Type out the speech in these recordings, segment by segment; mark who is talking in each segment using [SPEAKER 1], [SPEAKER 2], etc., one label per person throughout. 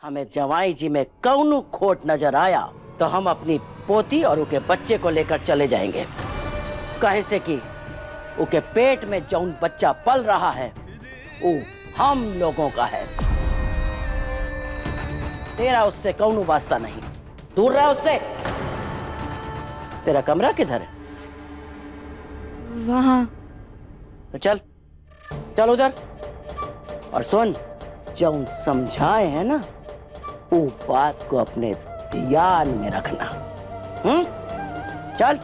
[SPEAKER 1] हमें जवाई जी में कौनो खोट नजर आया तो हम अपनी पोती और उनके बच्चे को लेकर चले जाएंगे। कहे से कि उनके पेट में जौन बच्चा पल रहा है वो हम लोगों का है। तेरा उससे कौनो वास्ता नहीं, दूर रह उससे। तेरा कमरा किधर है?
[SPEAKER 2] वहां।
[SPEAKER 1] तो चल चल उधर। और सुन, जौन समझाए हैं ना वो बात को अपने ध्यान में रखना। चल।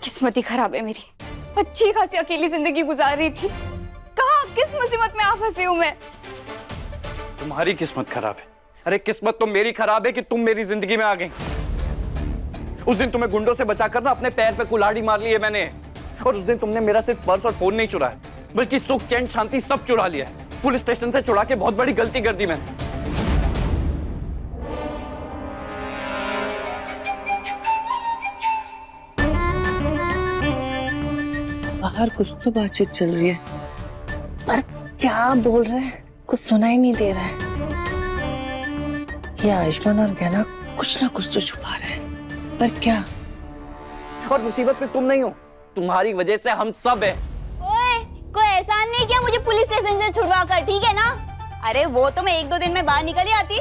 [SPEAKER 2] किस्मत ही खराब है मेरी। अच्छी खासी अकेली जिंदगी गुजार रही थी, कहाँ किस मुसीबत में आ फंसी हूँ मैं।
[SPEAKER 3] तुम्हारी किस्मत खराब है। अरे किस्मत तो मेरी खराब है कि तुम मेरी जिंदगी में आ गई। उस दिन तुम्हें गुंडों से बचाकर ना अपने पैर पे कुल्हाड़ी मार ली है मैंने। और उस दिन तुमने मेरा सिर्फ पर्स और फोन नहीं चुराया, बल्कि सुख चैन शांति सब चुरा लिया है। पुलिस स्टेशन से चुरा के बहुत बड़ी गलती कर दी मैंने।
[SPEAKER 4] बाहर कुछ तो बातचीत चल रही है, पर क्या बोल रहे हैं कुछ सुनाई नहीं दे रहा है। ये आयुष्मान और गहना कुछ ना कुछ तो छुपा रहे हैं, पर क्या?
[SPEAKER 3] और मुसीबत में तुम नहीं हो, तुम्हारी वजह से हम सब है।
[SPEAKER 2] ओए, कोई एहसान नहीं किया मुझे पुलिस स्टेशन से छुड़वा कर, ठीक है ना? अरे वो तो मैं 1-2 दिन में बाहर निकल ही आती।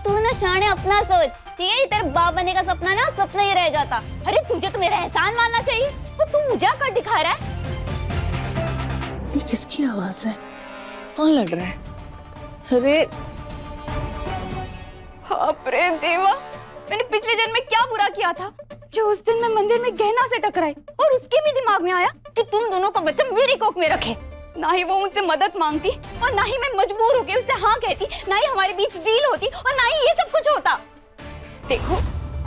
[SPEAKER 2] तू ना शाने अपना सोच, ठीक है? तेरे बाप बनने का सपना ना सपना ही रह जाता। अरे तुझे तो मेरा एहसान मानना चाहिए, तो तू मुझे कर दिखा रहा है।
[SPEAKER 4] ये किसकी आवाज है? कौन लड़ रहा है? अरे
[SPEAKER 2] बाप रे देवा, मैंने पिछले जन्म में क्या बुरा किया था जो उस दिन मैं मंदिर में गहना से टकराई और उसके भी दिमाग में आया कि तुम दोनों का बच्चा मेरी कोख में रखे। ना ही वो मुझसे मदद मांगती और ना ही मैं मजबूर होकर उससे हाँ कहती, ना ही हमारे बीच डील होती और ना ही ये सब कुछ होता। देखो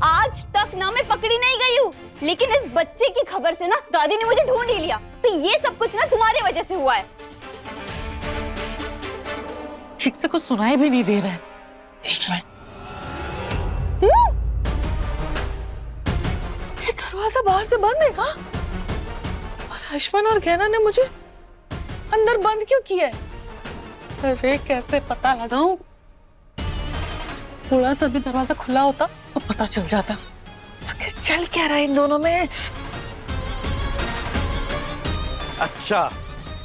[SPEAKER 2] आज तक ना मैं पकड़ी नहीं गई हूँ, लेकिन इस बच्चे की खबर से ना दादी ने मुझे ढूंढ ही लिया। तो ये सब कुछ ना तुम्हारी वजह से हुआ है।
[SPEAKER 4] ठीक से कुछ सुनाई भी नहीं दे रहा है। इसमें ये दरवाजा बाहर से बंद है का? और आयुष्मान और गहना ने मुझे अंदर बंद क्यों किया है? अरे कैसे पता लगाऊं? थोड़ा सा भी दरवाजा खुला होता तो पता चल जाता। आखिर चल क्या रहा है इन दोनों में?
[SPEAKER 3] अच्छा,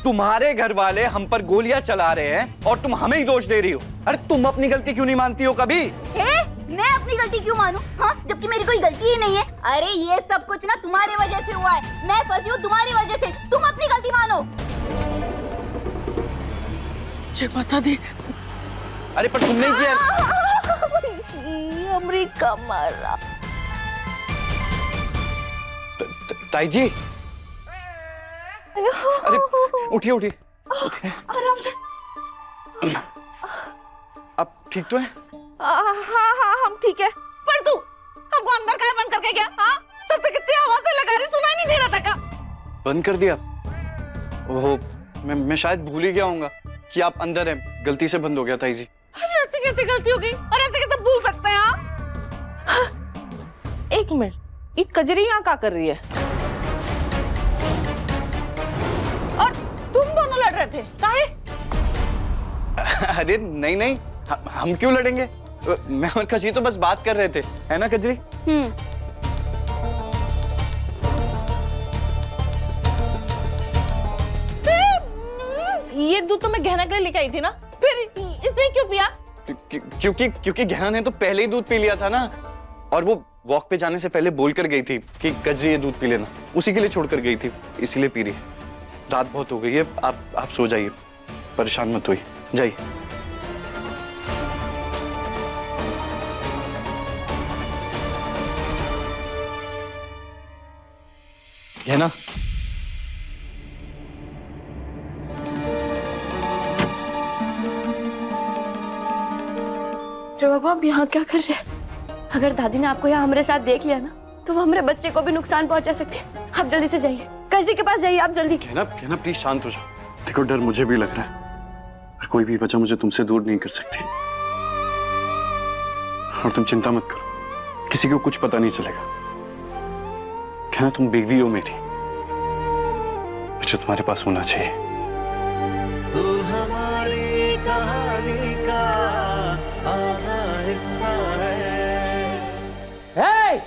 [SPEAKER 3] तुम्हारे घर वाले हम पर गोलियां चला रहे हैं और तुम हमें ही दोष दे रही हो। अरे तुम अपनी गलती क्यों नहीं मानती हो कभी?
[SPEAKER 2] मैं अपनी गलती क्यों मानूं? हाँ, जबकि मेरी कोई गलती ही नहीं है। अरे ये सब कुछ ना तुम्हारी वजह से हुआ है। मैं फंसी हूँ तुम्हारी वजह से। तुम अपनी गलती मानो।
[SPEAKER 4] मुझे बता दे।
[SPEAKER 3] अरे पर तुमने किया।
[SPEAKER 4] अमेरिका मारा।
[SPEAKER 3] ताई जी, अरे उठिए उठिए।
[SPEAKER 4] आराम से।
[SPEAKER 3] अब ठीक तो है?
[SPEAKER 4] हाँ हम ठीक है। पर तू हमको अंदर काहे बंद करके गया? हाँ, तब तक कितनी आवाजें लगा रही, सुनाई नहीं दे रहा था क्या?
[SPEAKER 3] बंद कर दिया? ओहो, मैं शायद भूल ही गया हूँगा कि आप अंदर हैं। गलती से बंद हो गया ताई जी।
[SPEAKER 4] अरे ऐसी कैसी गलती हो गई? और ऐसे कैसे भूल सकते हैं आप? हाँ? एक मिनट, ये कजरी यहाँ क्या कर रही है? और तुम दोनों लड़ रहे थे काहे?
[SPEAKER 3] अरे नहीं नहीं, हम क्यों लड़ेंगे? मैं और कजरी तो बस बात कर रहे थे, है ना कजरी?
[SPEAKER 4] ये दूध तो मैं गहना के लिए लेके आई थी ना, फिर इसने क्यों पिया?
[SPEAKER 3] क्योंकि गहना ने तो पहले ही दूध पी लिया था ना, और वो वॉक पे जाने से पहले बोल कर गई थी कि कजरी ये दूध पी लेना, उसी के लिए छोड़ कर गई थी, इसीलिए पी रही है। रात बहुत हो गई है, आप सो जाइए, परेशान मत होइए, जाइए। है ना?
[SPEAKER 2] बाबा आप यहाँ क्या कर रहे हैं? अगर दादी ने आपको यहाँ हमारे साथ देख लिया ना तो वो हमारे बच्चे को भी नुकसान पहुंचा सकते हैं। आप जल्दी से जाइए, कजरी के पास जाइए, आप जल्दी।
[SPEAKER 3] कहना प्लीज शांत हो जाओ। देखो डर मुझे भी लग रहा है, पर कोई भी वजह मुझे तुमसे दूर नहीं कर सकती। और तुम चिंता मत करो, किसी को कुछ पता नहीं चलेगा। कहना तुम बेबी हो मेरी, जो तुम्हारे पास होना चाहिए।
[SPEAKER 5] तू हमारी कहानी का आधा हिस्सा है।
[SPEAKER 1] हे!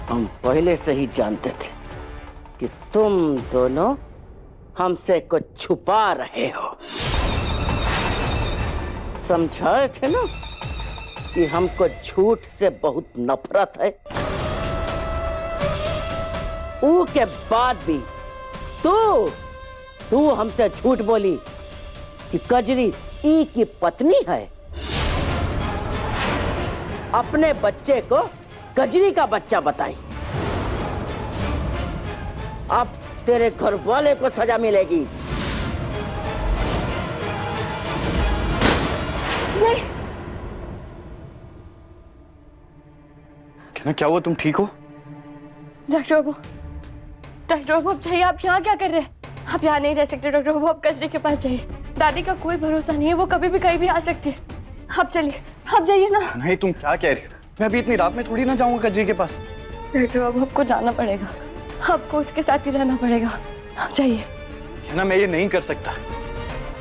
[SPEAKER 1] हम पहले से ही जानते थे कि तुम दोनों हमसे कुछ छुपा रहे हो। समझाए थे ना कि हमको झूठ से बहुत नफरत है। के बाद भी तू हमसे झूठ बोली कि कजरी ई की पत्नी है। अपने बच्चे को कजरी का बच्चा बताई। अब तेरे घर वाले को सजा मिलेगी।
[SPEAKER 2] नहीं,
[SPEAKER 3] क्या हुआ, तुम ठीक हो?
[SPEAKER 2] डॉक्टर बाबू आप जाइए। आप यहाँ क्या कर रहे हैं? आप यहाँ नहीं रह सकते डॉक्टर बाबू, आप कजरी के पास जाइए। दादी का कोई भरोसा नहीं है, वो कभी भी कहीं भी आ सकती है। आप चलिए, आप जाइए ना।
[SPEAKER 3] नहीं, तुम क्या कह रही हो? मैं अभी इतनी रात में थोड़ी ना जाऊंगा कजरी के पास।
[SPEAKER 2] डॉक्टर बाबू आपको जाना पड़ेगा, आपको उसके साथ ही रहना पड़ेगा। आप जाइए।
[SPEAKER 3] ना मैं ये नहीं कर सकता।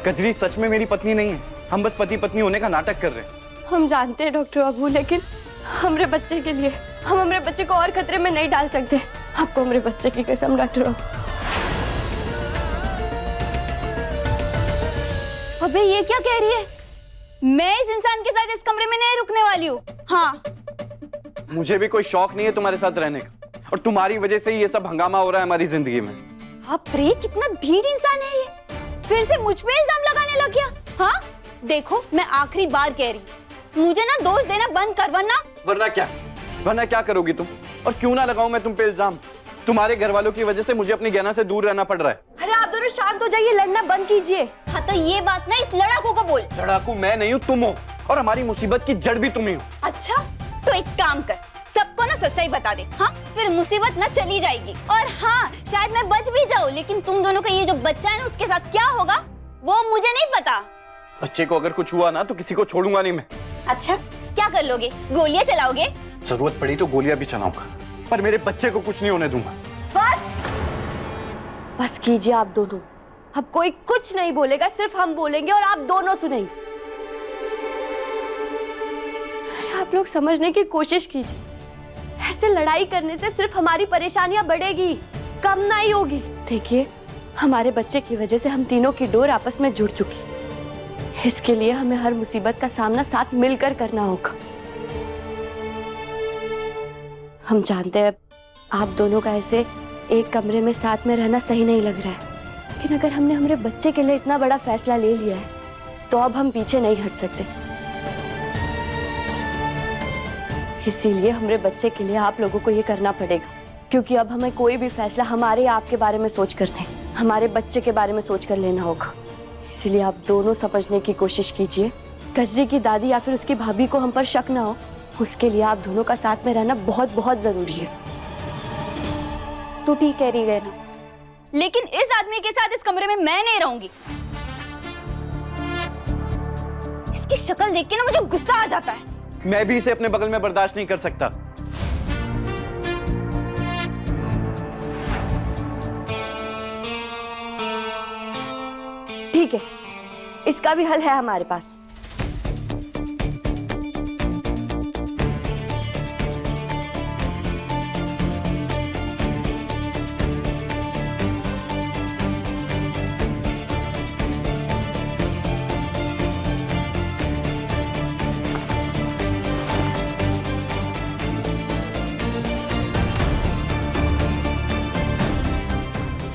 [SPEAKER 3] कजरी सच में मेरी पत्नी नहीं है, हम बस पति पत्नी होने का नाटक कर रहे हैं।
[SPEAKER 2] हम जानते हैं डॉक्टर बाबू, लेकिन हमारे बच्चे के लिए हम हमारे बच्चे को और खतरे में नहीं डाल सकते। आपको हमारे बच्चे की कसम डॉक्टर बाबू। अबे ये क्या कह रही है? मैं इस इंसान के साथ इस कमरे में नहीं रुकने वाली हूँ। हाँ,
[SPEAKER 3] मुझे भी कोई शौक नहीं है तुम्हारे साथ रहने का, और तुम्हारी वजह से ये सब हंगामा हो रहा है हमारी जिंदगी में।
[SPEAKER 2] आप रे कितना ढीठ इंसान है ये, फिर से मुझ पे इल्जाम लगाने लग गया। हाँ देखो, मैं आखिरी बार कह रही हूँ, मुझे ना दोष देना बंद कर,
[SPEAKER 3] वरना क्या करोगी तुम? और क्यों ना लगाऊं मैं तुम पे इल्जाम? तुम्हारे घर वालों की वजह से मुझे अपनी गहना से दूर रहना पड़ रहा है।
[SPEAKER 2] अरे आप दोनों शांत हो जाइए, लड़ना बंद कीजिए। हाँ तो ये बात ना इस लड़ाकू को बोल।
[SPEAKER 3] लड़ाकू मैं नहीं हूँ, तुम हो, और हमारी मुसीबत की जड़ भी तुम ही हो।
[SPEAKER 2] अच्छा तो एक काम कर, सबको ना सच्चाई बता दे। हाँ फिर मुसीबत ना चली जाएगी। और हाँ शायद मैं बच भी जाऊँ, लेकिन तुम दोनों का ये जो बच्चा है ना उसके साथ क्या होगा वो मुझे नहीं पता।
[SPEAKER 3] बच्चे को अगर कुछ हुआ ना तो किसी को छोड़ूंगा नहीं मैं।
[SPEAKER 2] अच्छा क्या कर लोगे? गोलियां चलाओगे?
[SPEAKER 3] जरूरत पड़ी तो गोलियां भी चलाऊंगा, पर मेरे बच्चे को कुछ नहीं होने दूंगा।
[SPEAKER 2] बस कीजिए आप दोनों, अब कोई कुछ नहीं बोलेगा, सिर्फ हम बोलेंगे और आप दोनों सुनेंगे। अरे आप लोग समझने की कोशिश कीजिए, ऐसे लड़ाई करने से सिर्फ हमारी परेशानियां बढ़ेगी, कम नहीं होगी। देखिए हमारे बच्चे की वजह से हम तीनों की डोर आपस में जुड़ चुकी, इसके लिए हमें हर मुसीबत का सामना साथ मिलकर करना होगा। हम जानते हैं आप दोनों का ऐसे एक कमरे में साथ में रहना सही नहीं लग रहा है, लेकिन अगर हमने हमारे बच्चे के लिए इतना बड़ा फैसला ले लिया है तो अब हम पीछे नहीं हट सकते। इसीलिए हमारे बच्चे के लिए आप लोगों को ये करना पड़ेगा, क्योंकि अब हमें कोई भी फैसला हमारे आपके बारे में सोच कर नहीं, हमारे बच्चे के बारे में सोच कर लेना होगा। इसीलिए आप दोनों समझने की कोशिश कीजिए, कजरी की दादी या फिर उसकी भाभी को हम पर शक ना हो, उसके लिए आप दोनों का साथ में रहना बहुत बहुत जरूरी है। तू ठीक कह रही है ना, लेकिन इस आदमी के साथ इस कमरे में मैं नहीं रहूंगी। इसकी शक्ल देख के ना मुझे गुस्सा आ जाता है।
[SPEAKER 3] मैं भी इसे अपने बगल में बर्दाश्त नहीं कर सकता।
[SPEAKER 2] ठीक है, इसका भी हल है हमारे पास।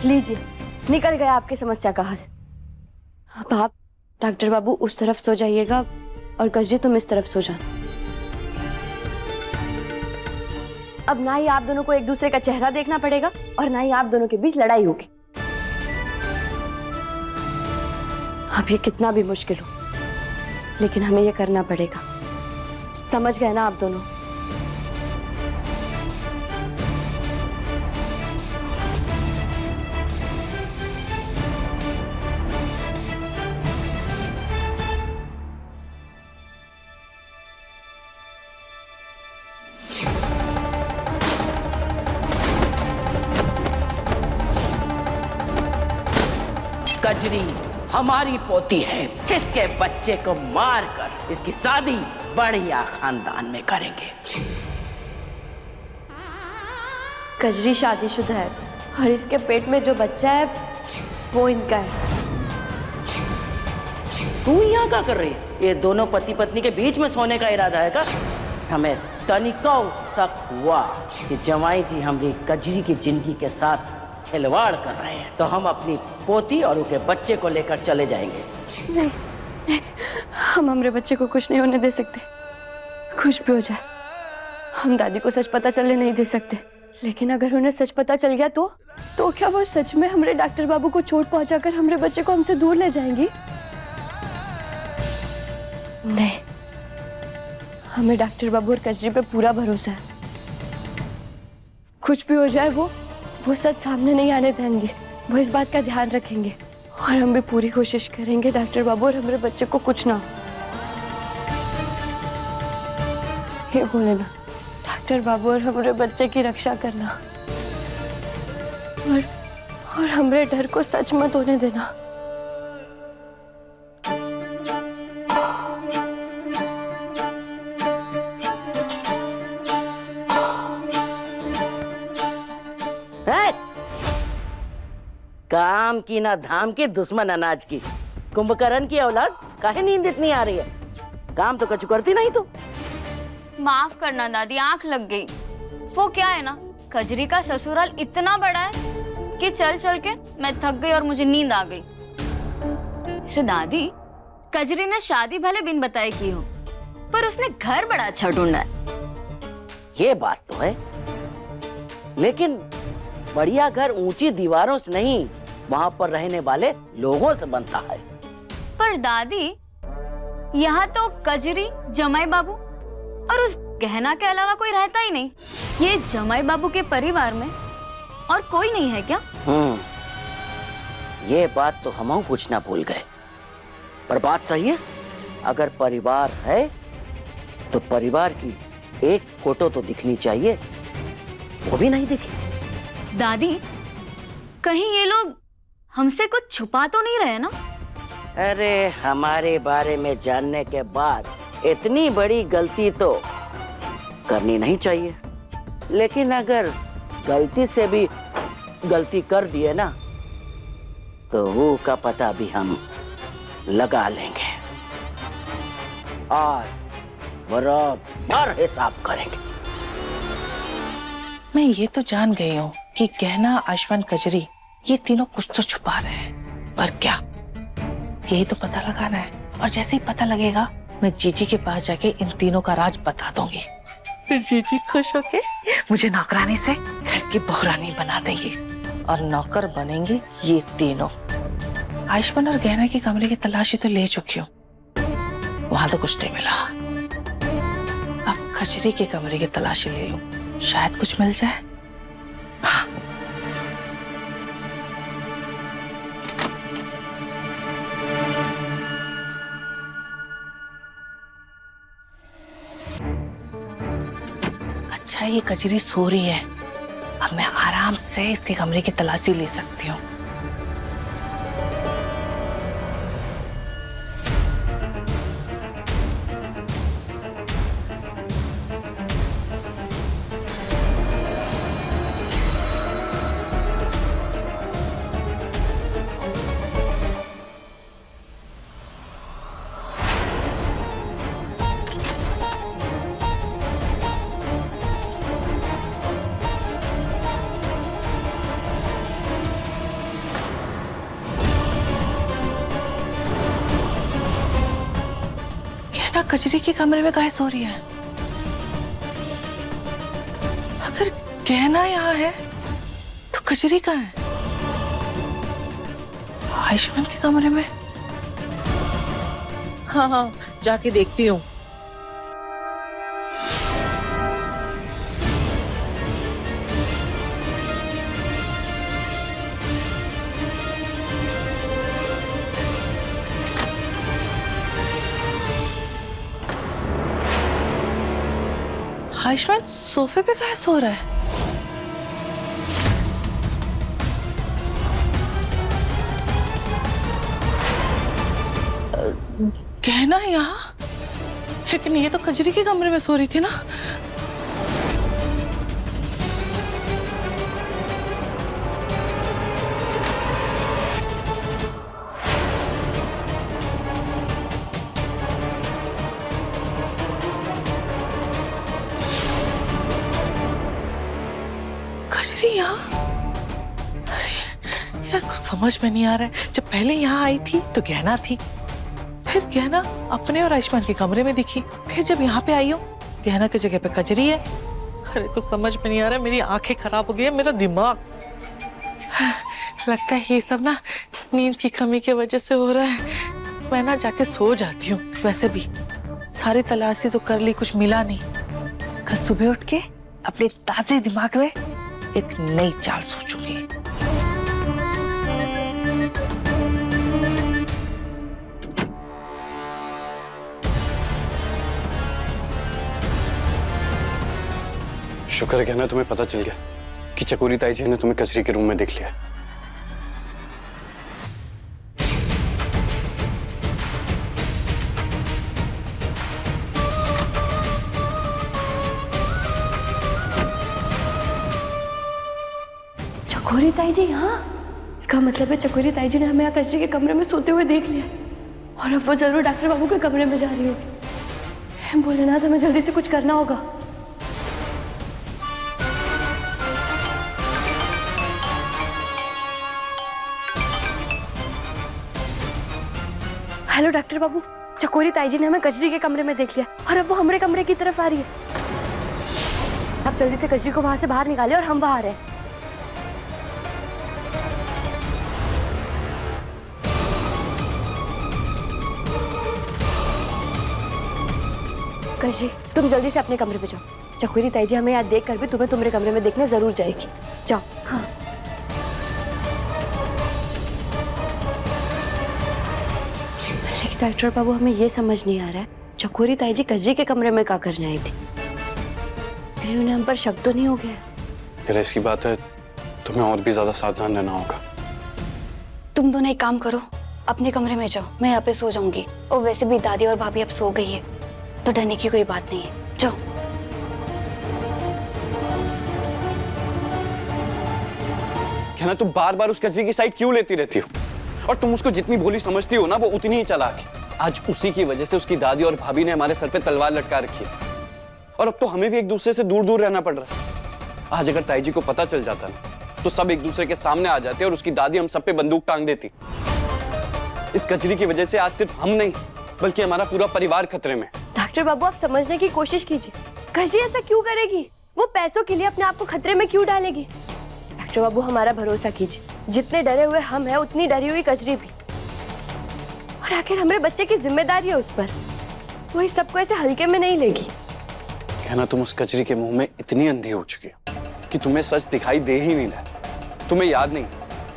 [SPEAKER 2] लीजिए, निकल गया आपकी समस्या का हल। अब आप डॉक्टर बाबू उस तरफ सो जाइएगा और कजरी तुम इस तरफ सो जाना।
[SPEAKER 6] अब ना ही आप दोनों को एक दूसरे का चेहरा देखना पड़ेगा और ना ही आप दोनों के बीच लड़ाई होगी। अब ये कितना भी मुश्किल हो, लेकिन हमें ये करना पड़ेगा। समझ गए ना आप दोनों?
[SPEAKER 1] कजरी हमारी पोती है, इसके बच्चे को मारकर इसकी शादी बढ़िया खानदान में करेंगे।
[SPEAKER 6] कजरी शादीशुदा है और इसके पेट में जो बच्चा है वो इनका है।
[SPEAKER 1] तू यहाँ क्या कर रही है? ये दोनों पति पत्नी के बीच में सोने का इरादा है का? हमें तनिका शक हुआ कि जमाई जी हमारी कजरी की जिंदगी के साथ खिलवाड़ कर रहे हैं, तो हम अपनी पोती और उसके बच्चे को लेकर चले जाएंगे।
[SPEAKER 6] नहीं, नहीं, हम हमारे बच्चे को कुछ नहीं होने दे सकते। कुछ भी हो जाए हम दादी को सच पता चलने नहीं दे सकते। लेकिन अगर उन्हें सच पता चल गया तो क्या वो सच में हमारे डॉक्टर बाबू को चोट पहुंचाकर हमारे बच्चे को हमसे दूर ले जाएंगी? नहीं, हमें डॉक्टर बाबू और कजरी पे पूरा भरोसा है। कुछ भी हो जाए वो सच सामने नहीं आने देंगे। वो इस बात का ध्यान रखेंगे और हम भी पूरी कोशिश करेंगे डॉक्टर बाबू और हमारे बच्चे को कुछ ना हो। ये बोले ना, डॉक्टर बाबू और हमारे बच्चे की रक्षा करना और हमारे डर को सच मत होने देना।
[SPEAKER 1] काम की ना धाम की, दुश्मन अनाज की। कुंभकर्ण की औलाद, काहे नींद इतनी आ रही है? काम तो कछु करती नहीं तू।
[SPEAKER 2] माफ करना दादी, आंख लग गई। वो क्या है ना, कजरी का ससुराल इतना बड़ा है कि चल चल के मैं थक गई और मुझे नींद आ गई। इसे दादी, कजरी ने शादी भले बिन बताए की हो, पर उसने घर बड़ा अच्छा ढूंढा है।
[SPEAKER 1] ये बात तो है, लेकिन बढ़िया घर ऊंची दीवारों से नहीं, वहां पर रहने वाले लोगों से बनता है।
[SPEAKER 2] पर दादी, यहाँ तो कजरी, जमाई बाबू और उस गहना के अलावा कोई रहता ही नहीं। ये जमाई बाबू के परिवार में और कोई नहीं है क्या?
[SPEAKER 1] ये बात तो हम पूछना भूल गए, पर बात सही है। अगर परिवार है तो परिवार की एक फोटो तो दिखनी चाहिए, वो भी नहीं दिखी।
[SPEAKER 2] दादी, कहीं ये लोग हमसे कुछ छुपा तो नहीं रहे ना?
[SPEAKER 1] अरे हमारे बारे में जानने के बाद इतनी बड़ी गलती तो करनी नहीं चाहिए, लेकिन अगर गलती से भी गलती कर दिए ना तो वो का पता भी हम लगा लेंगे और बराबर हिसाब करेंगे।
[SPEAKER 4] मैं ये तो जान गई हूँ कि गहना, आयुष्मान, कजरी ये तीनों कुछ तो छुपा रहे हैं, पर क्या, यही तो पता लगाना है। और जैसे ही पता लगेगा मैं जीजी के पास जाके इन तीनों का राज बता दूंगी। फिर जीजी खुश होके मुझे नौकरानी से घर की बहुरानी बना देंगी और नौकर बनेंगे ये तीनों। आयुष्मान और गहना के कमरे की तलाशी तो ले चुकी हूँ, वहां तो कुछ नहीं मिला। अब कजरी के कमरे की तलाशी ले लूं, शायद कुछ मिल जाए। हाँ। अच्छा, ये कजरी सो रही है, अब मैं आराम से इसके कमरे की तलाशी ले सकती हूँ। कजरी के कमरे में काहे सो रही है? अगर गहना यहाँ है तो कजरी कहाँ है? आयुष्मान के कमरे में? हाँ हाँ, जाके देखती हूँ। आयुष्मान सोफे पे कहाँ सो रहा है? गहना यहाँ, लेकिन ये तो कजरी के कमरे में सो रही थी ना। कजरी यहाँ? अरे यार, कुछ समझ में नहीं आ रहा है। जब पहले यहाँ आई थी तो गहना थी, फिर गहना अपने और आयुष्मान के कमरे में दिखी, फिर जब यहाँ पे आई हूँ गहना की जगह पे कजरी है। अरे कुछ समझ में नहीं आ रहा है, मेरी आंखें खराब हो गई है, मेरा दिमाग। लगता है ये सब ना नींद की कमी की वजह से हो रहा है। मैं ना जाके सो जाती हूँ। वैसे भी सारी तलाशी तो कर ली, कुछ मिला नहीं। कल सुबह उठ के अपने ताजे दिमाग में एक नई चाल सोचूंगी।
[SPEAKER 3] शुक्र है कहना तुम्हें पता चल गया कि चकोरी ताई जी ने तुम्हें कचरी के रूम में देख लिया।
[SPEAKER 6] चकोरी ताई जी यहाँ? इसका मतलब है चकोरी ताई जी ने हमें यहाँ कचरे के कमरे में सोते हुए देख लिया, और अब वो जरूर डॉक्टर बाबू के कमरे में जा रही होगी। भोलेनाथ, हमें जल्दी से कुछ करना होगा। हेलो डॉक्टर बाबू, चकोरी ताई जी ने हमें कजरी के कमरे में देख लिया और अब वो हमारे कमरे की तरफ आ रही है। आप जल्दी से कजरी को वहां से बाहर निकालें और हम बाहर हैं। कजरी, तुम जल्दी से अपने कमरे पे जाओ। चकोरी ताई जी हमें यहाँ देख कर भी तुम्हें तुम्हारे कमरे में देखने जरूर जाएगी। जाओ। हाँ। डॉक्टर बाबू, हमें ये समझ नहीं आ रहा है चकोरी ताई जी कजरी के कमरे में क्या करने आई थी। कहीं उन्हें हम पर शक तो नहीं हो गया?
[SPEAKER 3] अगर ऐसी बात है तुम्हें और भी ज्यादा सावधान रहना होगा।
[SPEAKER 2] तुम दोनों एक काम करो, अपने कमरे में जाओ, मैं यहाँ पे सो जाऊंगी। और वैसे भी दादी और भाभी अब सो गई है, तो डरने की कोई बात नहीं है। जाओ।
[SPEAKER 3] कहना तुम बार बार उस कचरी की साइड क्यों लेती रहती हो? और तुम उसको जितनी भोली समझती हो ना, वो उतनी ही चालाक है। आज उसी की वजह से उसकी दादी और भाभी ने हमारे सर पे तलवार लटका रखी है, और अब तो हमें भी एक दूसरे से दूर दूर रहना पड़ रहा है। आज अगर ताई जी को पता चल जाता ना, तो सब एक दूसरे के सामने आ जाते और उसकी दादी हम सब पे बंदूक टांग देती। इस कचरी की वजह से आज सिर्फ हम नहीं, बल्कि हमारा पूरा परिवार खतरे में।
[SPEAKER 6] डॉक्टर बाबू, आप समझने की कोशिश कीजिए। कजरी ऐसा क्यों करेगी? वो पैसों के लिए अपने आप को खतरे में क्यों डालेगी? डॉक्टर बाबू, हमारा भरोसा कीजिए। जितने डरे हुए हम हैं, उतनी डरी हुई कजरी भी। और आखिर हमारे बच्चे की जिम्मेदारी है उस पर, वो इस सबको ऐसे हल्के में नहीं लेगी।
[SPEAKER 3] कहना तुम उस कचरी के मुंह में इतनी अंधी हो चुकी हो कि तुम्हें सच दिखाई दे ही नहीं रहा। तुम्हें याद नहीं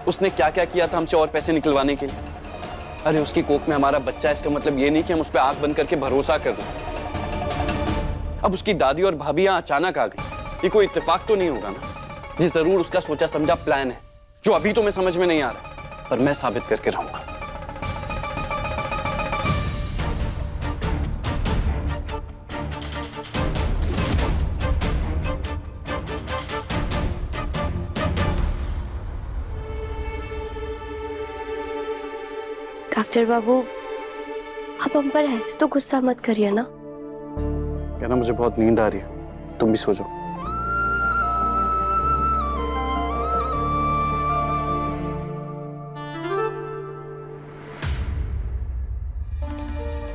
[SPEAKER 3] उसने क्या क्या किया था हमसे और पैसे निकलवाने के लिए? अरे उसकी कोख में हमारा बच्चा है, इसका मतलब ये नहीं कि हम उस पर आंख बंद करके भरोसा कर लें। अब उसकी दादी और भाभी यहाँ अचानक आ गई, ये कोई इत्तेफाक तो नहीं होगा ना? ये जरूर उसका सोचा समझा प्लान है, जो अभी तुम्हें समझ में नहीं आ रहा, पर मैं साबित करके रहूंगा।
[SPEAKER 6] डॉक्टर बाबू, आप हम पर ऐसे तो गुस्सा मत करिए ना।
[SPEAKER 3] कहना मुझे बहुत नींद आ रही है, तुम भी सो जाओ।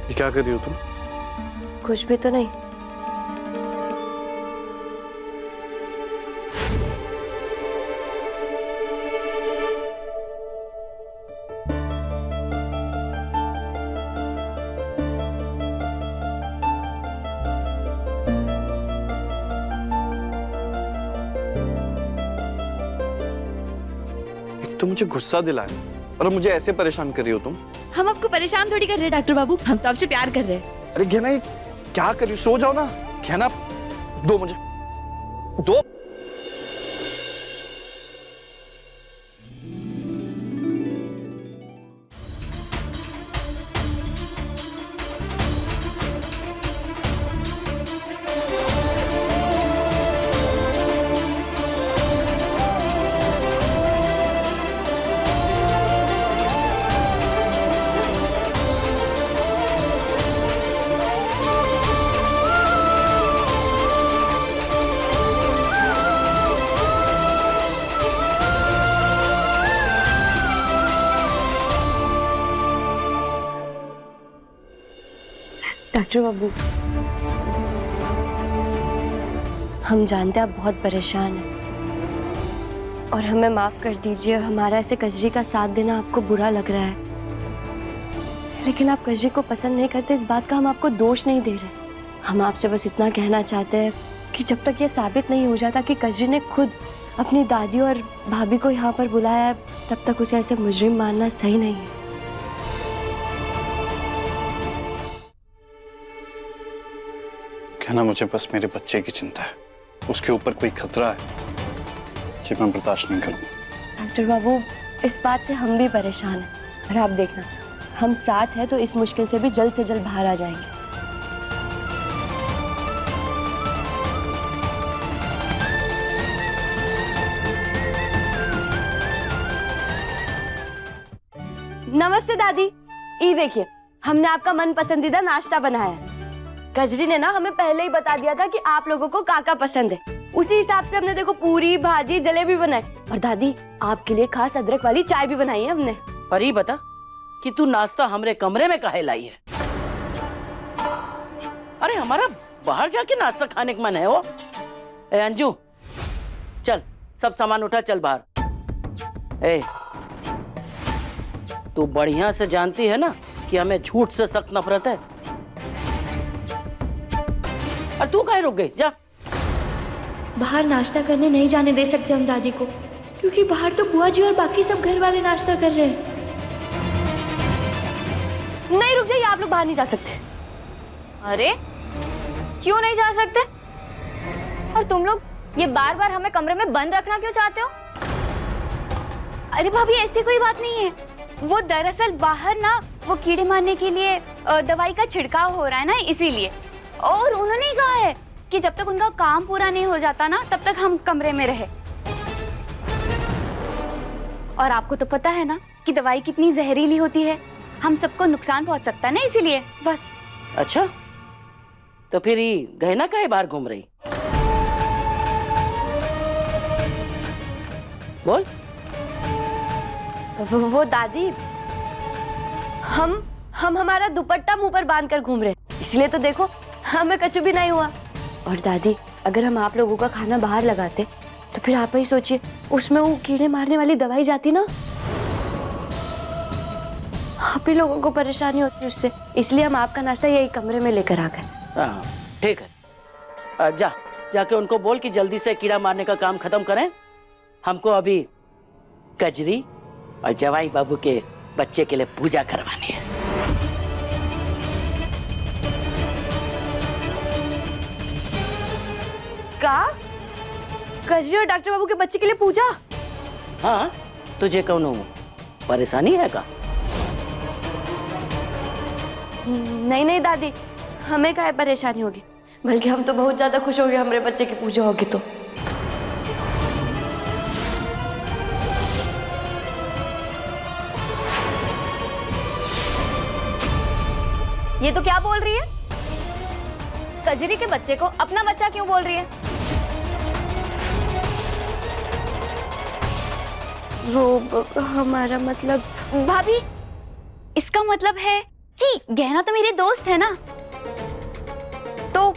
[SPEAKER 3] ये क्या कर रही हो तुम?
[SPEAKER 6] कुछ भी तो नहीं।
[SPEAKER 3] तुम मुझे गुस्सा दिलाए और अब मुझे ऐसे परेशान कर रही हो तुम।
[SPEAKER 6] हम आपको परेशान थोड़ी कर रहे हैं डॉक्टर बाबू, हम तो आपसे प्यार कर रहे हैं।
[SPEAKER 3] अरे गहना, ये क्या कर रही हो? सो जाओ ना। गहना दो मुझे, दो।
[SPEAKER 6] डॉक्टर बाबू, हम जानते हैं आप बहुत परेशान हैं और हमें माफ कर दीजिए, हमारा ऐसे कजरी का साथ देना आपको बुरा लग रहा है, लेकिन आप कजरी को पसंद नहीं करते, इस बात का हम आपको दोष नहीं दे रहे। हम आपसे बस इतना कहना चाहते हैं कि जब तक ये साबित नहीं हो जाता कि कजरी ने खुद अपनी दादी और भाभी को यहाँ पर बुलाया है, तब तक उसे ऐसे मुजरिम मानना सही नहीं है।
[SPEAKER 3] कहना, मुझे बस मेरे बच्चे की चिंता है, उसके ऊपर कोई खतरा है कि मैं बर्दाश्त नहीं करूँ।
[SPEAKER 6] डॉक्टर बाबू, इस बात से हम भी परेशान हैं, और आप देखना, हम साथ हैं तो इस मुश्किल से भी जल्द से जल्द बाहर आ जाएंगे। नमस्ते दादी, ये देखिए, हमने आपका मन पसंदीदा नाश्ता बनाया है। कजरी ने ना हमें पहले ही बता दिया था कि आप लोगों को काका पसंद है, उसी हिसाब से हमने देखो पूरी भाजी जलेबी बनाई, और दादी आपके लिए खास अदरक वाली चाय भी बनाई है हमने।
[SPEAKER 1] पर ये बता कि तू नाश्ता हमरे कमरे में काहे लाई है? अरे हमारा बाहर जाके नाश्ता खाने का मन है वो। ए अंजू, चल सब सामान उठा, चल बाहर। ए, तू बढ़िया से जानती है ना कि हमें झूठ से सख्त नफरत है। और तू काहे रुक गई? जा।
[SPEAKER 6] बाहर नाश्ता करने नहीं जाने दे सकते हम दादी को, क्योंकि बाहर तो बुआ जी और बाकी सब घर वाले नाश्ता कर रहे हैं। नहीं, रुक जाइए, आप लोग बाहर नहीं जा सकते।
[SPEAKER 2] अरे क्यों नहीं जा सकते? और तुम लोग ये बार बार हमें कमरे में बंद रखना क्यों चाहते हो? अरे भाभी, ऐसी कोई बात नहीं है, वो दरअसल बाहर ना वो कीड़े मारने के लिए दवाई का छिड़काव हो रहा है ना, इसीलिए। और उन्होंने ही कहा है कि जब तक उनका काम पूरा नहीं हो जाता ना, तब तक हम कमरे में रहे। और आपको तो पता है ना कि दवाई कितनी जहरीली होती है, हम सबको नुकसान पहुंच सकता है ना, इसीलिए बस।
[SPEAKER 1] अच्छा, तो फिर ये गहना काहे बाहर घूम रही? बोल।
[SPEAKER 6] वो दादी, हम हमारा दुपट्टा मुंह पर बांध कर घूम रहे, इसलिए तो देखो हमें कुछ भी नहीं हुआ। और दादी, अगर हम आप लोगों का खाना बाहर लगाते तो फिर आप ही सोचिए, उसमें वो कीड़े मारने वाली दवाई जाती ना, आप ही लोगों को परेशानी होती उससे, इसलिए हम आपका नाश्ता यही कमरे में लेकर आ गए।
[SPEAKER 1] हाँ ठीक है, जाके उनको बोल कि जल्दी से कीड़ा मारने का काम खत्म करें। हमको अभी कजरी और जवाई बाबू के बच्चे के लिए पूजा करवानी है।
[SPEAKER 6] का? कजरी और डॉक्टर बाबू के बच्चे के लिए पूजा?
[SPEAKER 1] हाँ, तुझे कौनो परेशानी है का?
[SPEAKER 6] नहीं नहीं दादी, हमें काहे परेशानी होगी, बल्कि हम तो बहुत ज्यादा खुश हो गए हमारे बच्चे की पूजा होगी तो।
[SPEAKER 2] ये तो क्या बोल रही है? कजरी के बच्चे को अपना बच्चा क्यों बोल रही है?
[SPEAKER 6] वो हमारा मतलब।
[SPEAKER 2] भाभी, इसका मतलब है कि गहना तो मेरे दोस्त है ना, तो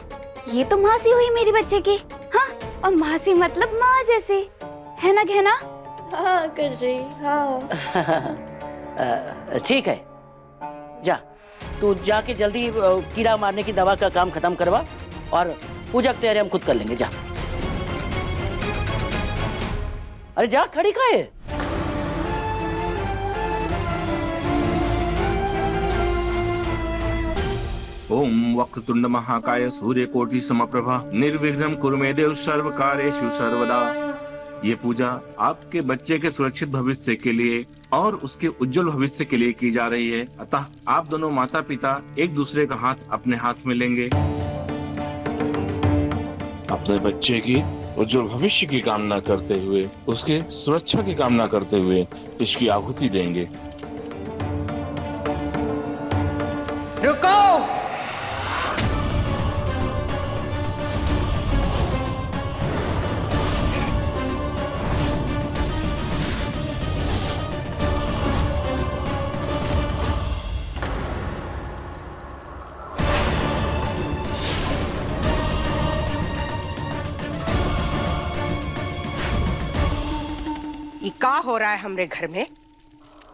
[SPEAKER 2] ये तो मासी हुई मेरी बच्चे की। हाँ, और मासी मतलब माँ जैसी, है ना गहना?
[SPEAKER 6] हाँ कजरी, हाँ।
[SPEAKER 1] ठीक है, जा तू जाके जल्दी कीड़ा मारने की दवा का काम खत्म करवा, और पूजा की तैयारी हम खुद कर लेंगे। जा। अरे जा, खड़ी का है?
[SPEAKER 7] ओम वक्रतुंड महाकाय सूर्यकोटि समप्रभा निर्विघ्नं कुरु मे देव सर्व कार्येषु सर्वदा। ये पूजा आपके बच्चे के सुरक्षित भविष्य के लिए और उसके उज्जवल भविष्य के लिए की जा रही है। अतः आप दोनों माता पिता एक दूसरे का हाथ अपने हाथ में लेंगे। अपने बच्चे की उज्जवल भविष्य की कामना करते हुए, उसके सुरक्षा की कामना करते हुए इसकी आहुति देंगे।
[SPEAKER 8] रुको। ये क्या हो रहा है हमरे घर में?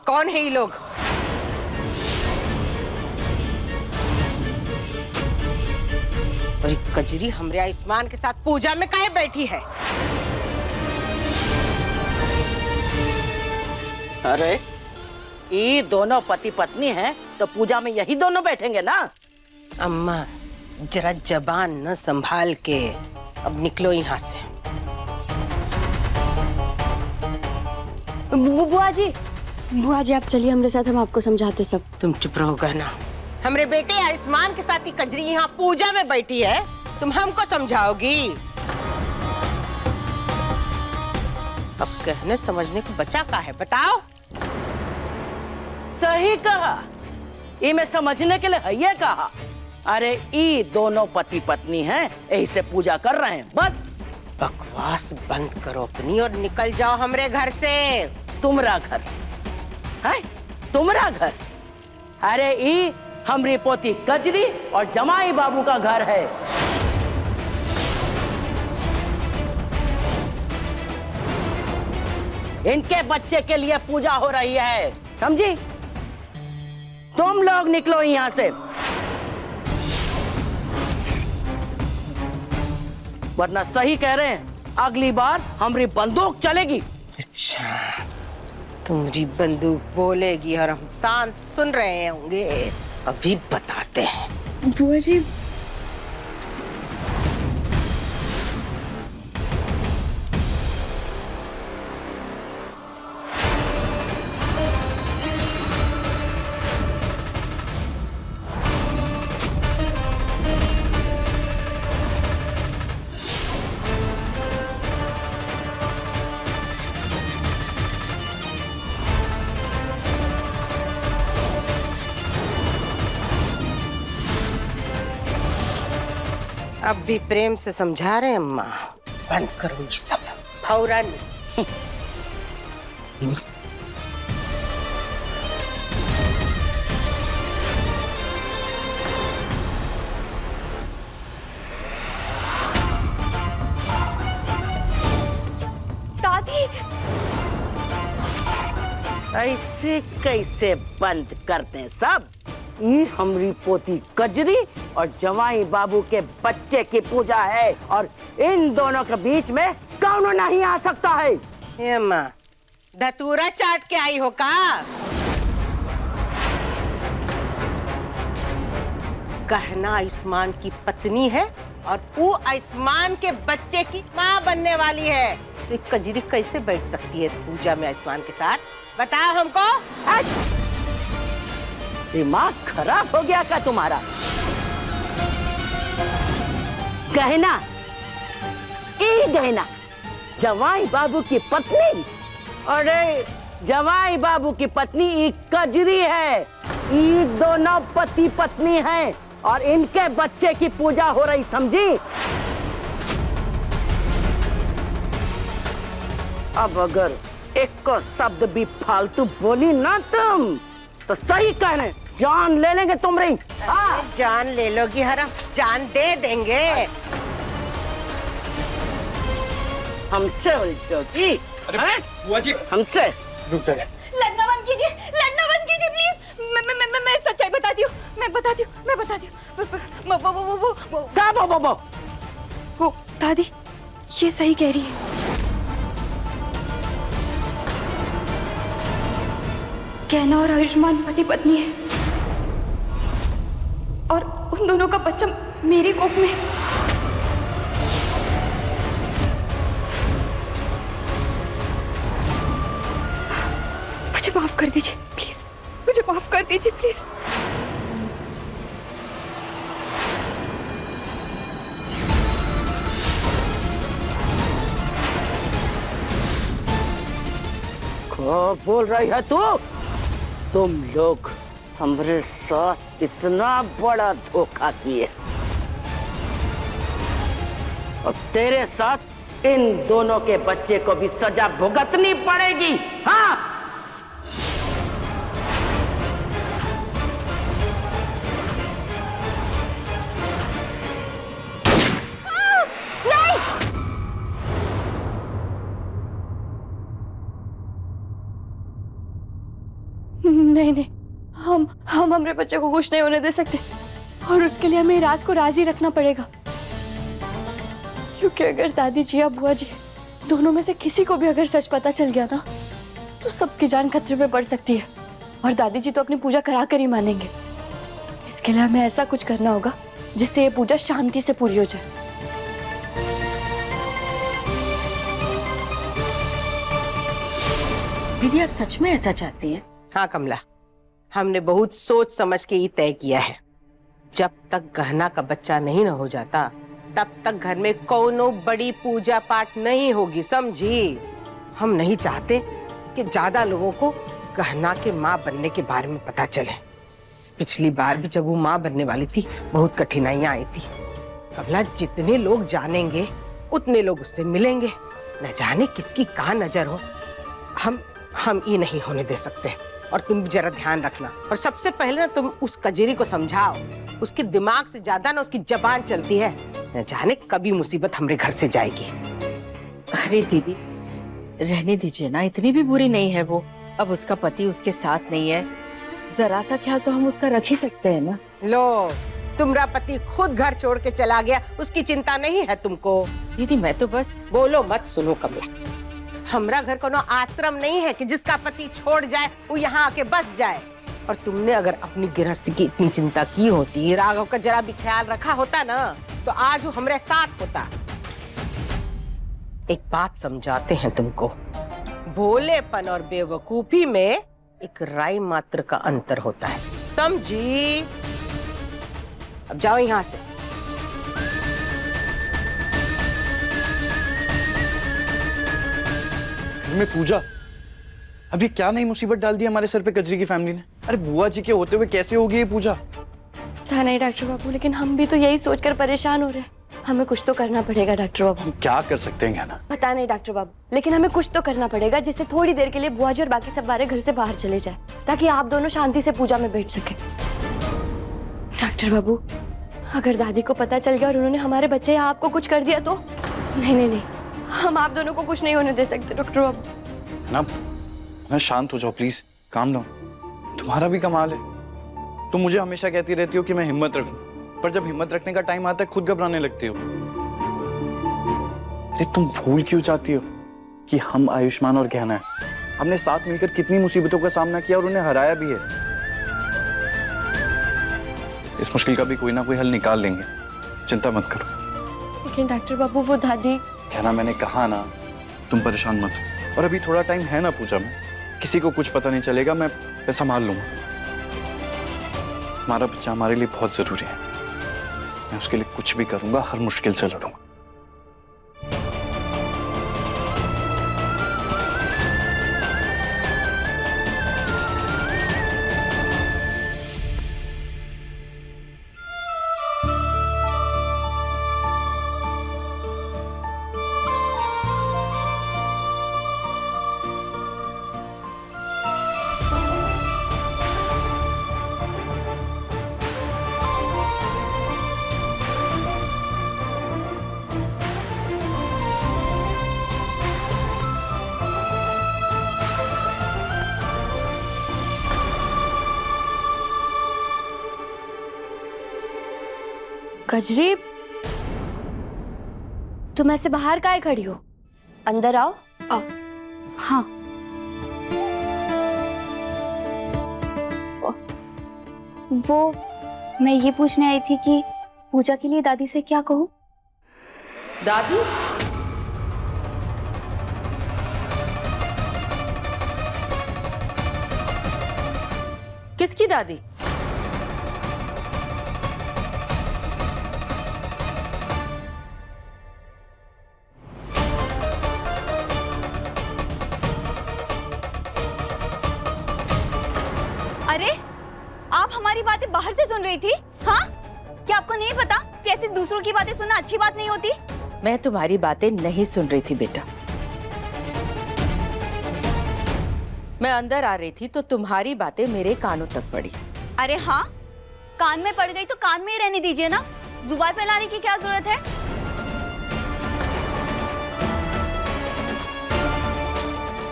[SPEAKER 8] कौन है ये लोग? और ये कजरी हमरे आयुष्मान के साथ पूजा में काहे बैठी है?
[SPEAKER 1] अरे ये दोनों पति पत्नी हैं तो पूजा में यही दोनों बैठेंगे ना।
[SPEAKER 8] अम्मा जरा जबान न संभाल के अब निकलो यहाँ से।
[SPEAKER 6] बुआ जी आप चलिए हमारे साथ, हम आपको समझाते सब।
[SPEAKER 8] तुम चुप रहो गहना। हमरे बेटे आयुष्मान के साथ ही कजरी यहाँ पूजा में बैठी है, तुम हमको समझाओगी? अब कहने समझने को बचा का है, बताओ।
[SPEAKER 1] सही कहा, ये मैं समझने के लिए है ये कहा। अरे ये दोनों पति पत्नी हैं, यही से पूजा कर रहे हैं बस।
[SPEAKER 8] बकवास बंद करो अपनी और निकल जाओ हमरे घर से।
[SPEAKER 1] तुम्हारा घर है? तुम्हारा घर? अरे ये हमरी पोती कजरी और जमाई बाबू का घर है। इनके बच्चे के लिए पूजा हो रही है, समझी? तुम लोग निकलो यहाँ से, वरना सही कह रहे हैं अगली बार हमारी बंदूक चलेगी।
[SPEAKER 8] अच्छा, तुम्हारी बंदूक बोलेगी और हम शांत सुन रहे होंगे। अभी बताते हैं।
[SPEAKER 6] बुआ जी
[SPEAKER 8] अब भी प्रेम से समझा रहे हैं अम्मा। बंद करो ये सब फौरन।
[SPEAKER 2] दादी
[SPEAKER 1] ऐसे कैसे बंद करते हैं सब? ये हमारी पोती कजरी और जवाई बाबू के बच्चे की पूजा है और इन दोनों के बीच में कौन नहीं आ सकता है।
[SPEAKER 8] हे अम्मा, धतूरा चाट के आई हो का? गहना आयुष्मान की पत्नी है और वो आयुष्मान के बच्चे की माँ बनने वाली है। तो एक कजरी कैसे बैठ सकती है इस पूजा में आयुष्मान के साथ? बताओ हमको।
[SPEAKER 1] दिमाग खराब हो गया क्या तुम्हारा? गहना, ये गहना जवाई बाबू की पत्नी? अरे जवाई बाबू की पत्नी ये कजरी है। ये दोनों पति पत्नी हैं और इनके बच्चे की पूजा हो रही, समझी? अब अगर एक को शब्द भी फालतू बोली ना तुम तो सही कहने जान ले लेंगे तुम्हारी।
[SPEAKER 8] जान ले लोगी हरम, जान दे देंगे।
[SPEAKER 1] हमसे उलझोगी?
[SPEAKER 3] बुआ जी
[SPEAKER 1] हमसे?
[SPEAKER 3] रुक जाइए।
[SPEAKER 2] लड़ना बंद कीजिए, लड़ना बंद कीजिए प्लीज। मैं सच्चाई बताती हूँ, मैं बताती हूँ। वो दादी ये सही कह रही है। कहना और आयुष्मान पति पत्नी है और उन दोनों का बच्चा मेरी कोख में। मुझे माफ कर दीजिए प्लीज, मुझे माफ कर दीजिए प्लीज।
[SPEAKER 1] क्या बोल रही है तू? तुम लोग हमारे साथ इतना बड़ा धोखा किए और तेरे साथ इन दोनों के बच्चे को भी सजा भुगतनी पड़ेगी। हाँ,
[SPEAKER 6] नहीं नहीं, हम हमारे बच्चे को कुछ नहीं होने दे सकते और उसके लिए हमें राज को राजी रखना पड़ेगा, क्योंकि अगर दादी जी या बुआ जी दोनों में से किसी को भी अगर सच पता चल गया ना तो सबकी जान खतरे में पड़ सकती है और दादी जी तो अपनी पूजा करा कर ही मानेंगे। इसके लिए हमें ऐसा कुछ करना होगा जिससे ये पूजा शांति से पूरी हो जाए।
[SPEAKER 1] दीदी आप सच में ऐसा चाहती हैं?
[SPEAKER 8] हाँ कमला, हमने बहुत सोच समझ के ये तय किया है। जब तक गहना का बच्चा नहीं न हो जाता तब तक घर में कोनो बड़ी पूजा पाठ नहीं होगी, समझी? हम नहीं चाहते कि ज्यादा लोगों को गहना के माँ बनने के बारे में पता चले। पिछली बार भी जब वो माँ बनने वाली थी बहुत कठिनाइयां आई थी। कमला, जितने लोग जानेंगे उतने लोग उससे मिलेंगे, न जाने किसकी कहाँ नजर हो। हम ये नहीं होने दे सकते। और तुम भी जरा ध्यान रखना, और सबसे पहले ना तुम उस कजरी को समझाओ, उसके दिमाग से ज्यादा ना उसकी जबान चलती है। न जाने कभी मुसीबत हमारे घर से जाएगी।
[SPEAKER 9] अरे दीदी रहने दीजिए ना, इतनी भी बुरी नहीं है वो। अब उसका पति उसके साथ नहीं है, जरा सा ख्याल तो हम उसका रख ही सकते हैं ना।
[SPEAKER 8] लो, तुम्हारा पति खुद घर छोड़ के चला गया, उसकी चिंता नहीं है तुमको?
[SPEAKER 9] दीदी मैं तो बस।
[SPEAKER 8] बोलो मत। सुनो कमला, हमरा घर कोनो आश्रम नहीं है कि जिसका पति छोड़ जाए वो यहाँ आके बस जाए। और तुमने अगर अपनी गृहस्थी की इतनी चिंता की होती, राघव का जरा भी ख्याल रखा होता ना, तो आज वो हमारे साथ होता। एक बात समझाते हैं तुमको, भोलेपन और बेवकूफी में एक राई मात्र का अंतर होता है, समझी? अब जाओ यहाँ से।
[SPEAKER 3] में पूजा, अभी क्या नई मुसीबत डाल दी हमारे सर पे कजरी की फैमिली ने? अरे बुआ जी के होते हुए कैसे होगी ये पूजा?
[SPEAKER 6] था नहीं डॉक्टर बाबू, लेकिन हम भी तो यही सोचकर परेशान हो रहे हैं। हमें कुछ तो करना पड़ेगा डॉक्टर बाबू।
[SPEAKER 3] हम क्या कर सकते हैं ना?
[SPEAKER 6] पता नहीं डॉक्टर बाबू, लेकिन हमें कुछ तो करना पड़ेगा जिससे थोड़ी देर के लिए बुआ जी और बाकी सब बारे घर से बाहर चले जाए, ताकि आप दोनों शांति से पूजा में बैठ सके। डॉक्टर बाबू, अगर दादी को पता चल गया और उन्होंने हमारे बच्चे या आपको कुछ कर दिया तो? नहीं नहीं नहीं, हम आप दोनों को कुछ नहीं होने दे सकते डॉक्टर बाबू।
[SPEAKER 3] ना शांत हो जाओ प्लीज, काम डाउन। तुम्हारा भी कमाल है, तुम मुझे हमेशा कहती रहती हो कि मैं हिम्मत रखूं, पर जब हिम्मत रखने का टाइम आता है खुद घबराने लगती हो। अरे तुम भूल क्यों जाती हो कि हम आयुष्मान और गहना है, हमने साथ मिलकर कितनी मुसीबतों का सामना किया और उन्हें हराया भी है। इस मुश्किल का भी कोई ना कोई हल निकाल लेंगे, चिंता मत करो।
[SPEAKER 6] लेकिन डॉक्टर बाबू वो दादी।
[SPEAKER 3] कहना, मैंने कहा ना, तुम परेशान मत हो। और अभी थोड़ा टाइम है ना पूजा में, किसी को कुछ पता नहीं चलेगा, मैं संभाल लूंगा। हमारा बच्चा हमारे लिए बहुत जरूरी है, मैं उसके लिए कुछ भी करूंगा, हर मुश्किल से लड़ूंगा।
[SPEAKER 6] कजरी, तुम ऐसे बाहर काहे खड़ी हो? अंदर आओ।
[SPEAKER 2] आओ। हाँ।
[SPEAKER 6] वो
[SPEAKER 2] मैं ये पूछने आई थी कि पूजा के लिए दादी से क्या कहूँ।
[SPEAKER 9] दादी? किसकी दादी?
[SPEAKER 2] अरे आप हमारी बातें बाहर से सुन रही थी? हाँ, क्या आपको नहीं पता कि ऐसे दूसरों की बातें सुनना अच्छी बात नहीं होती?
[SPEAKER 9] मैं तुम्हारी बातें नहीं सुन रही थी बेटा। मैं अंदर आ रही थी तो तुम्हारी बातें मेरे कानों तक पड़ी।
[SPEAKER 2] अरे हाँ, कान में पड़ गई तो कान में ही रहने दीजिए ना, जुबान फैलाने की क्या जरूरत है?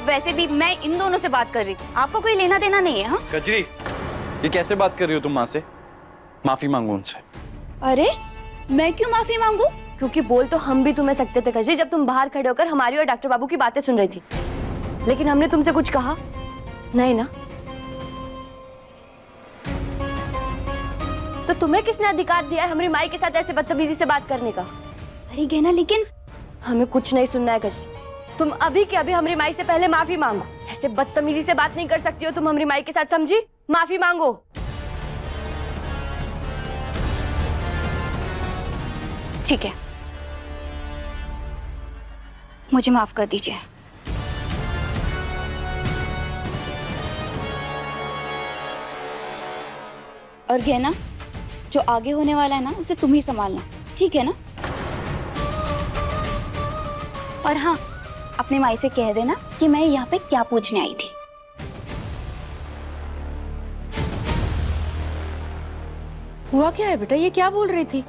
[SPEAKER 2] वैसे भी मैं इन दोनों से बात कर रही थी, आपको कोई लेना देना नहीं है। हाँ
[SPEAKER 3] कजरी, ये कैसे बात कर रही हो तुम माँ से? माफी मांगो उनसे।
[SPEAKER 2] अरे मैं क्यों माफी मांगू?
[SPEAKER 6] क्योंकि बोल तो हम भी तुम्हें सकते थे कजरी, जब तुम बाहर खड़े होकर हमारी और डॉक्टर बाबू की बातें सुन रही थी। लेकिन हमने तुमसे कुछ कहा नहीं ना। तो तुम्हें किसने अधिकार दिया है हमारी माई के साथ ऐसे बदतमीजी से बात करने का?
[SPEAKER 2] अरे गहना, लेकिन
[SPEAKER 6] हमें कुछ नहीं सुनना है कजरी। तुम अभी के अभी हमारी माई से पहले माफी मांगो। ऐसे बदतमीजी से बात नहीं कर सकती हो तुम हमारी माई के साथ, समझी? माफी मांगो।
[SPEAKER 2] ठीक है, मुझे माफ कर दीजिए। और गहना, जो आगे होने वाला है ना, उसे तुम ही संभालना, ठीक है ना? और हाँ, अपने माई से कह देना कि मैं यहाँ पे क्या पूछने आई थी।
[SPEAKER 9] हुआ क्या है बेटा? ये क्या बोल रही थी?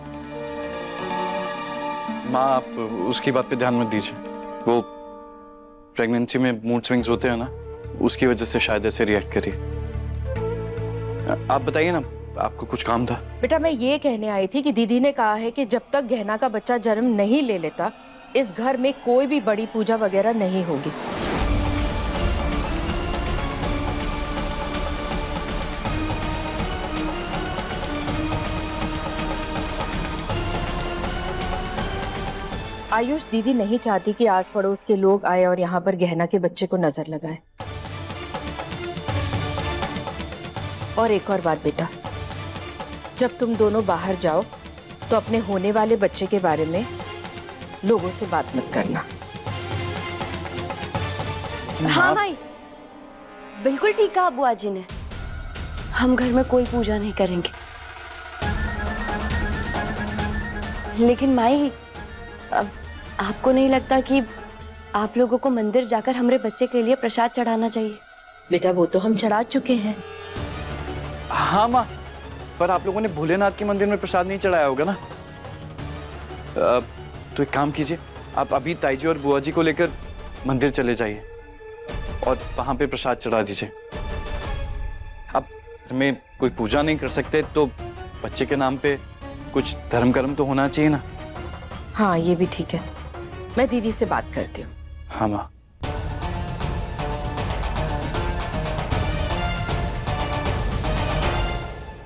[SPEAKER 3] माँ, आप उसकी बात पे ध्यान मत दीजिए। वो प्रेगनेंसी में मूड स्विंग्स होते हैं ना, उसकी वजह से शायद ऐसे रिएक्ट करी। आप बताइए ना, आपको कुछ काम था?
[SPEAKER 9] बेटा मैं ये कहने आई थी कि दीदी ने कहा है कि जब तक गहना का बच्चा जन्म नहीं ले लेता, इस घर में कोई भी बड़ी पूजा वगैरह नहीं होगी। आयुष, दीदी नहीं चाहती कि आस पड़ोस के लोग आए और यहाँ पर गहना के बच्चे को नजर लगाए। और एक और बात बेटा, जब तुम दोनों बाहर जाओ तो अपने होने वाले बच्चे के बारे में लोगों से बात मत करना।
[SPEAKER 6] हाँ माई, बिल्कुल ठीक कहा बुआ जी ने। हम घर में कोई पूजा नहीं करेंगे। लेकिन माई, अब आपको नहीं लगता कि आप लोगों को मंदिर जाकर हमारे बच्चे के लिए प्रसाद चढ़ाना चाहिए?
[SPEAKER 9] बेटा वो तो हम चढ़ा चुके हैं।
[SPEAKER 3] हाँ माँ, पर आप लोगों ने भोलेनाथ के मंदिर में प्रसाद नहीं चढ़ाया होगा ना? तो एक काम कीजिए, आप अभी ताईजी और बुआ जी को लेकर मंदिर चले जाइए और वहां पे प्रसाद चढ़ा दीजिए। अब हमें कोई पूजा नहीं कर सकते तो बच्चे के नाम पे कुछ धर्म कर्म तो होना चाहिए ना।
[SPEAKER 9] हाँ ये भी ठीक है, मैं दीदी से बात करती हूँ।
[SPEAKER 3] हाँ माँ।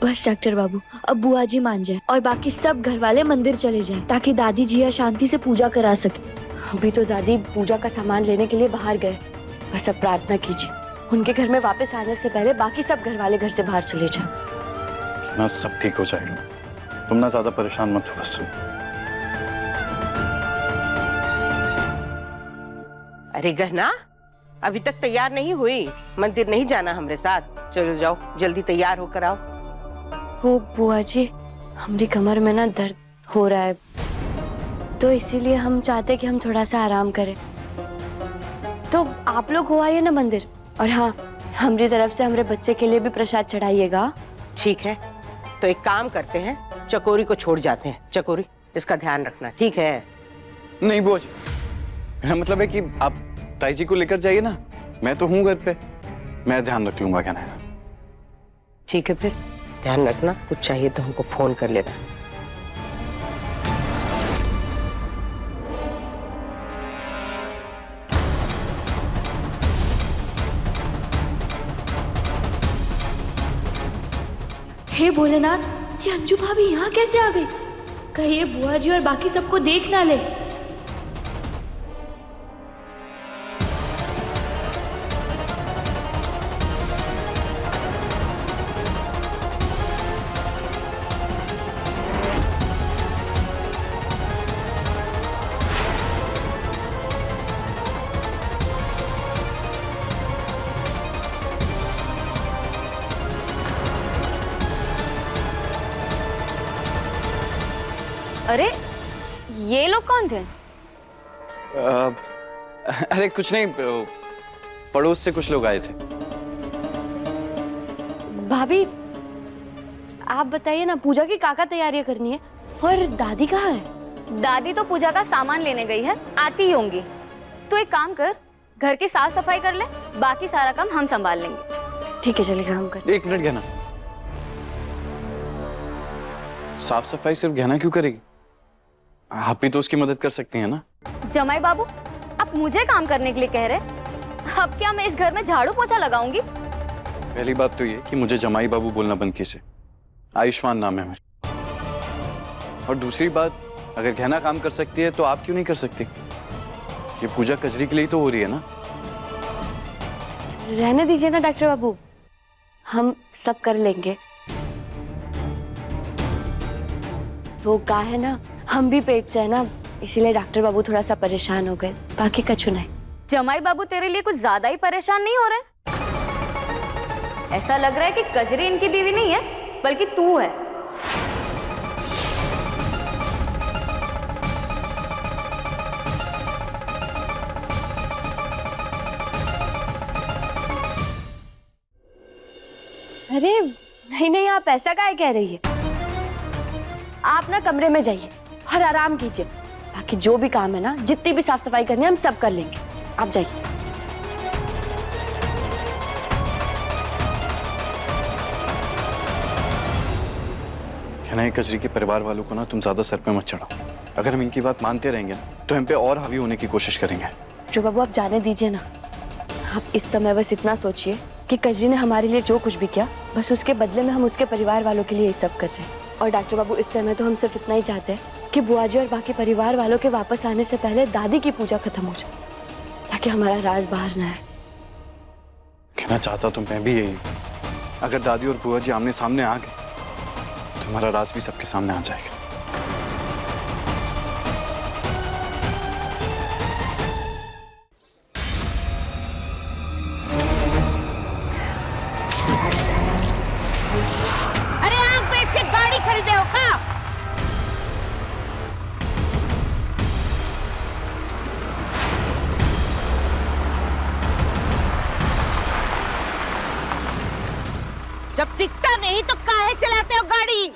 [SPEAKER 6] बस डॉक्टर बाबू, अब बुआ जी मान जाए और बाकी सब घर वाले मंदिर चले जाएं, ताकि दादी जी शांति से पूजा करा सके। अभी तो दादी पूजा का सामान लेने के लिए बाहर गए। बस अब प्रार्थना कीजिए उनके घर में वापस आने से पहले बाकी सब घर वाले घर से बाहर चले जाएं।
[SPEAKER 3] ना सब ठीक हो जाएगा, तुम ना ज्यादा परेशान मत हो बस।
[SPEAKER 8] अरे गहना, अभी तक तैयार नहीं हुई? मंदिर नहीं जाना हमारे साथ? चलो जाओ, जल्दी तैयार होकर आओ।
[SPEAKER 6] वो बुआ जी, हमारी कमर में ना दर्द हो रहा है, तो इसीलिए हम चाहते कि हम थोड़ा सा आराम करें। तो आप लोग हो आइए ना मंदिर, और हाँ, हमारी तरफ से हमारे बच्चे के लिए भी प्रसाद चढ़ाइएगा।
[SPEAKER 8] ठीक है, तो एक काम करते हैं, चकोरी को छोड़ जाते हैं। चकोरी, इसका ध्यान रखना, ठीक है?
[SPEAKER 3] नहीं बुआ जी, मेरा मतलब है कि आप ताई जी को लेकर जाइए ना, मैं तो हूँ घर पे, मैं ध्यान रख लूंगा। क्या नहीं?
[SPEAKER 8] ठीक है, फिर ध्यान रखना, कुछ चाहिए तो हमको फोन कर लेना।
[SPEAKER 6] हे भोलेनाथ, ये अंजू भाभी यहाँ कैसे आ गई? कहीं ये बुआ जी और बाकी सबको देख ना ले।
[SPEAKER 2] अरे ये लोग कौन थे?
[SPEAKER 3] अरे कुछ नहीं, पड़ोस से कुछ लोग आए थे।
[SPEAKER 6] भाभी आप बताइए ना, पूजा की काका तैयारियां करनी है और दादी कहाँ है?
[SPEAKER 2] दादी तो पूजा का सामान लेने गई है, आती ही होंगी। तो एक काम कर, घर की साफ सफाई कर ले, बाकी सारा काम हम संभाल लेंगे।
[SPEAKER 6] ठीक है चलेगा, हम कर।
[SPEAKER 3] एक मिनट गहना, साफ सफाई सिर्फ गहना क्यों करेगी? आप भी तो उसकी मदद कर सकती हैं ना।
[SPEAKER 2] जमाई बाबू, आप मुझे काम करने के लिए कह रहे? अब क्या मैं इस घर में झाड़ू पोछा लगाऊंगी?
[SPEAKER 3] पहली बात तो ये कि मुझे जमाई बाबू बोलना बंद कीजिए, आयुष्मान नाम है मेरा। और दूसरी बात, अगर गहना काम कर सकती है तो आप क्यों नहीं कर सकती? ये पूजा कजरी के लिए तो हो रही है ना।
[SPEAKER 6] रहने दीजिए ना डॉक्टर बाबू, हम सब कर लेंगे। वो कहा है ना, हम भी पेट से है ना, इसीलिए डॉक्टर बाबू थोड़ा सा परेशान हो गए, बाकी कछु नहीं।
[SPEAKER 2] जमाई बाबू तेरे लिए कुछ ज्यादा ही परेशान नहीं हो रहे? ऐसा लग रहा है कि कजरी इनकी बीवी नहीं है, बल्कि तू है।
[SPEAKER 6] अरे नहीं नहीं, आप ऐसा काहे कह रही है? आप ना कमरे में जाइए और आराम कीजिए, बाकी जो भी काम है ना, जितनी भी साफ सफाई करनी है हम सब कर लेंगे। आप जाइए।
[SPEAKER 3] कहना है कजरी के परिवार वालों को ना तुम ज्यादा सर पे मत चढ़ाओ। अगर हम इनकी बात मानते रहेंगे ना तो हम पे और हावी होने की कोशिश करेंगे।
[SPEAKER 6] जो बाबू आप जाने दीजिए ना, आप इस समय बस इतना सोचिए कि कजरी ने हमारे लिए जो कुछ भी किया, बस उसके बदले में हम उसके परिवार वालों के लिए ये सब कर रहे हैं। और डॉक्टर बाबू इस समय तो हम सिर्फ इतना ही चाहते हैं कि बुआ जी और बाकी परिवार वालों के वापस आने से पहले दादी की पूजा खत्म हो जाए, ताकि हमारा राज बाहर ना आए।
[SPEAKER 3] कहना चाहता तो मैं भी यही, अगर दादी और बुआ जी आमने सामने आ गए तो हमारा राज भी सबके सामने आ जाएगा।
[SPEAKER 8] अरे आग बेच के गाड़ी खरीदे हो का? जब दिखता नहीं तो काहे चलाते हो गाड़ी?